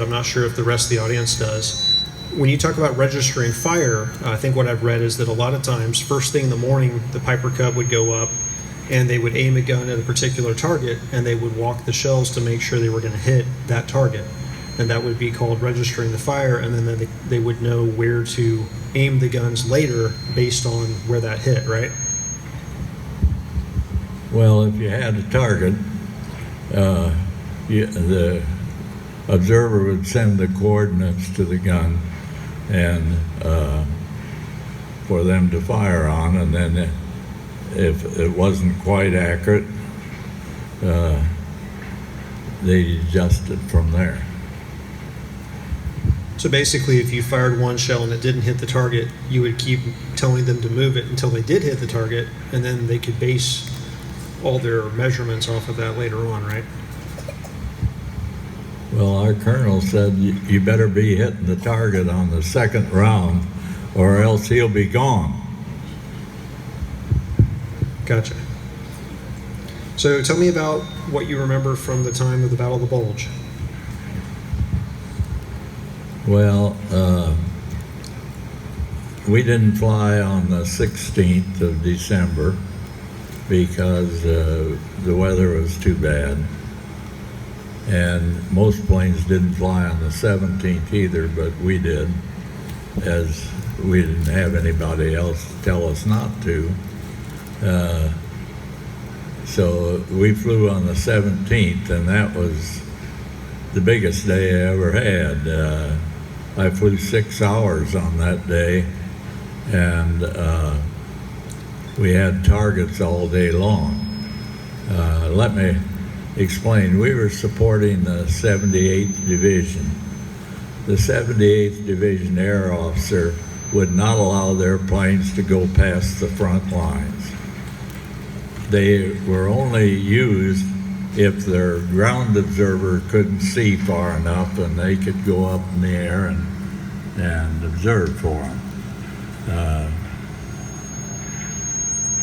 I'm not sure if the rest of the audience does. When you talk about registering fire, I think what I've read is that a lot of times, first thing in the morning, the Piper Cub would go up and they would aim a gun at a particular target and they would walk the shells to make sure they were going to hit that target. And that would be called registering the fire, and then they would know where to aim the guns later based on where that hit, right? Well, if you had a target, the observer would send the coordinates to the gun and for them to fire on, and then if it wasn't quite accurate, they adjusted from there. So basically, if you fired one shell and it didn't hit the target, you would keep telling them to move it until they did hit the target, and then they could base all their measurements off of that later on, right? Well, our colonel said you better be hitting the target on the second round or else he'll be gone. Gotcha. So tell me about what you remember from the time of the Battle of the Bulge. Well, we didn't fly on the 16th of December because the weather was too bad. And most planes didn't fly on the 17th either, but we did, as we didn't have anybody else tell us not to. So we flew on the 17th, and that was the biggest day I ever had. I flew 6 hours on that day, and we had targets all day long. Let me explain. We were supporting the 78th Division. The 78th Division air officer would not allow their planes to go past the front lines. They were only used if their ground observer couldn't see far enough and they could go up in the air and observe for them.